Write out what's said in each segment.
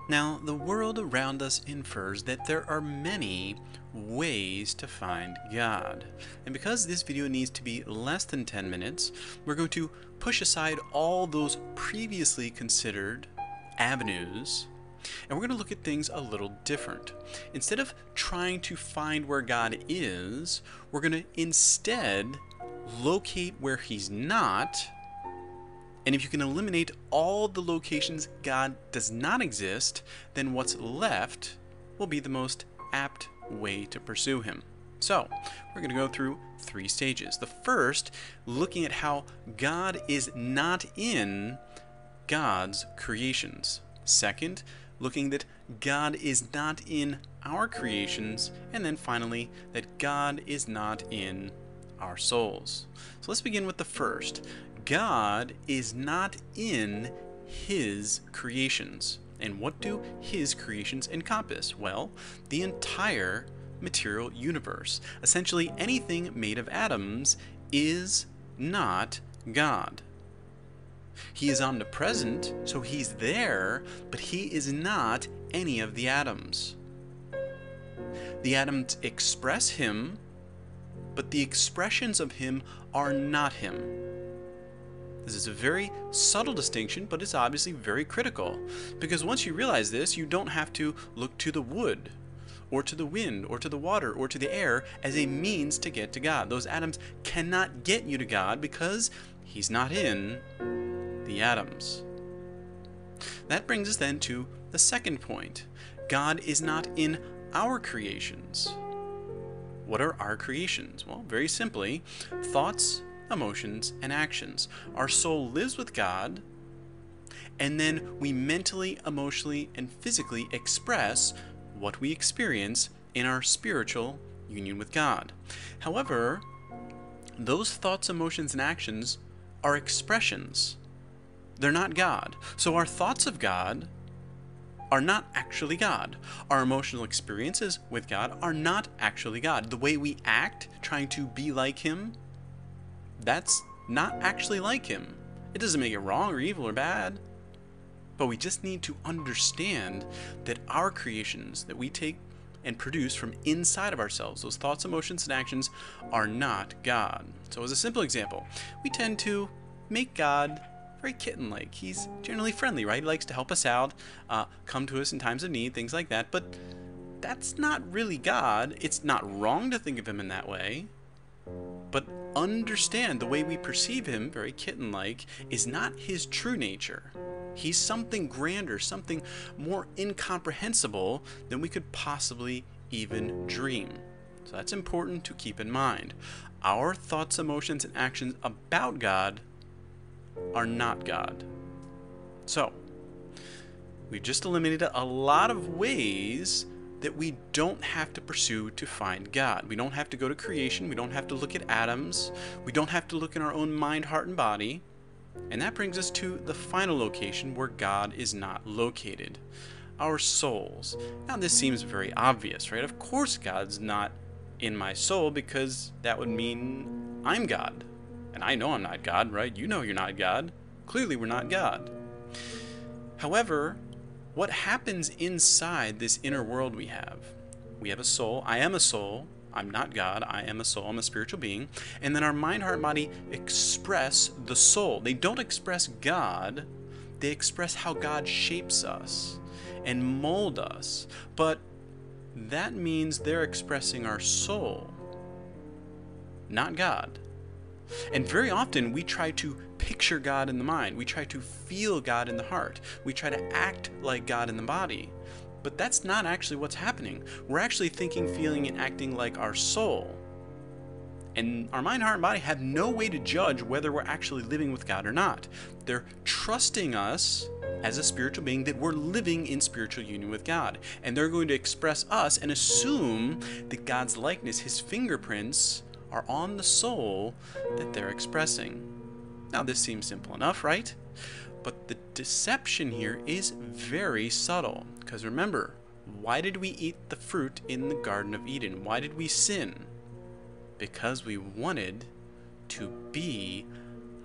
Now, the world around us infers that there are many ways to find God. And because this video needs to be less than 10 minutes, we're going to push aside all those previously considered avenues, and we're going to look at things a little different. Instead of trying to find where God is, we're going to instead locate where He's not. And if you can eliminate all the locations God does not exist, then what's left will be the most apt way to pursue Him. So, we're going to go through 3 stages. The first, looking at how God is not in God's creations. Second, looking that God is not in our creations. And then finally, that God is not in our souls. So let's begin with the first. God is not in His creations. And what do His creations encompass? Well, the entire material universe. Essentially, anything made of atoms is not God. He is omnipresent, so He's there, but He is not any of the atoms. The atoms express Him, but the expressions of Him are not Him. This is a very subtle distinction, but it's obviously very critical, because once you realize this, you don't have to look to the wood, or to the wind, or to the water, or to the air as a means to get to God. Those atoms cannot get you to God because He's not in the atoms. That brings us then to the second point. God is not in our creations. What are our creations? Well, very simply, thoughts, emotions, and actions. Our soul lives with God, and then we mentally, emotionally, and physically express what we experience in our spiritual union with God. However, those thoughts, emotions, and actions are expressions. They're not God. So our thoughts of God are not actually God. Our emotional experiences with God are not actually God. The way we act, trying to be like Him, that's not actually like Him. It doesn't make it wrong or evil or bad. But we just need to understand that our creations that we take and produce from inside of ourselves, those thoughts, emotions, and actions, are not God. So as a simple example, we tend to make God very kitten-like. He's generally friendly, right? He likes to help us out, come to us in times of need, things like that. But that's not really God. It's not wrong to think of Him in that way. But understand the way we perceive Him, very kitten-like, is not His true nature. He's something grander, something more incomprehensible than we could possibly even dream. So that's important to keep in mind. Our thoughts, emotions, and actions about God are not God. So, we've just eliminated a lot of ways that we don't have to pursue to find God. We don't have to go to creation. We don't have to look at atoms. We don't have to look in our own mind, heart, and body. And that brings us to the final location where God is not located. Our souls. Now this seems very obvious, right? Of course God's not in my soul, because that would mean I'm God. And I know I'm not God, right? You know you're not God. Clearly we're not God. However, what happens inside this inner world we have? We have a soul. I am a soul. I'm not God. I am a soul. I'm a spiritual being. And then our mind, heart, and body express the soul. They don't express God. They express how God shapes us and mold us. But that means they're expressing our soul, not God. And very often we try to picture God in the mind. We try to feel God in the heart. We try to act like God in the body. But that's not actually what's happening. We're actually thinking, feeling, and acting like our soul. And our mind, heart, and body have no way to judge whether we're actually living with God or not. They're trusting us as a spiritual being that we're living in spiritual union with God. And they're going to express us and assume that God's likeness, His fingerprints, are on the soul that they're expressing. Now this seems simple enough, right? But the deception here is very subtle. Because remember, why did we eat the fruit in the Garden of Eden? Why did we sin? Because we wanted to be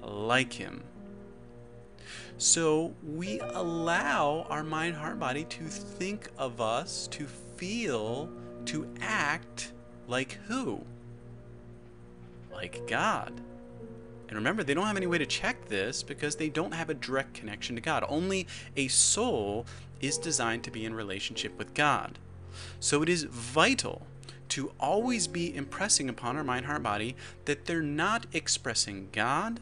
like Him. So we allow our mind, heart, body to think of us, to feel, to act like who? Like God. And remember, they don't have any way to check this because they don't have a direct connection to God. Only a soul is designed to be in relationship with God. So it is vital to always be impressing upon our mind, heart, body that they're not expressing God,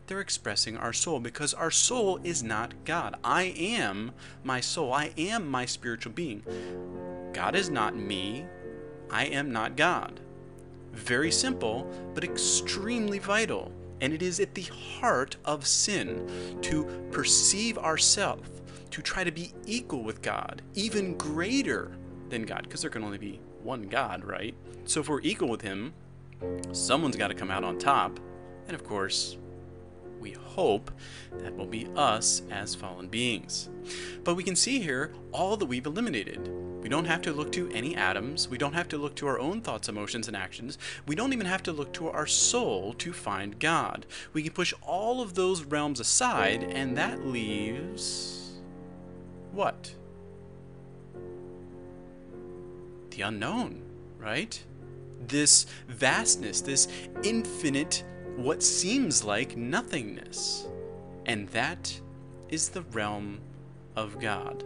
they're expressing our soul, because our soul is not God. I am my soul. I am my spiritual being. God is not me. I am not God. Very simple, but extremely vital. And it is at the heart of sin to perceive ourselves, to try to be equal with God, even greater than God, because there can only be one God, right? So if we're equal with Him, someone's got to come out on top. And of course, we hope that will be us as fallen beings. But we can see here all that we've eliminated. We don't have to look to any atoms. We don't have to look to our own thoughts, emotions, and actions. We don't even have to look to our soul to find God. We can push all of those realms aside, and that leaves what? The unknown, right? This vastness, this infinite, what seems like nothingness. And that is the realm of God.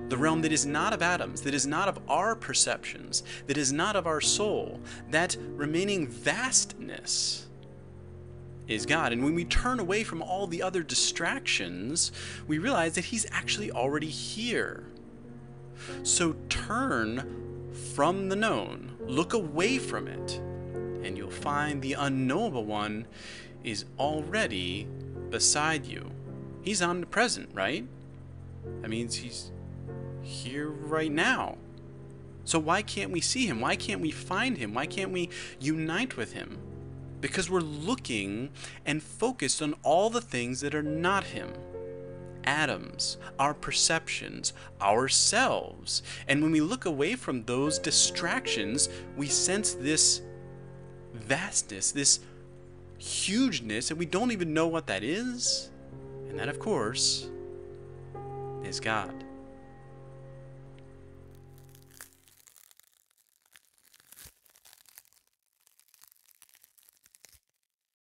The realm that is not of atoms, that is not of our perceptions, that is not of our soul. That remaining vastness is God. And when we turn away from all the other distractions, we realize that He's actually already here. So turn from the known, look away from it, and you'll find the unknowable one is already beside you. He's omnipresent, right? That means He's here right now. So why can't we see Him? Why can't we find Him? Why can't we unite with Him? Because we're looking and focused on all the things that are not Him. Atoms, our perceptions, ourselves. And when we look away from those distractions, we sense this vastness, this hugeness, and we don't even know what that is. And that, of course, is God.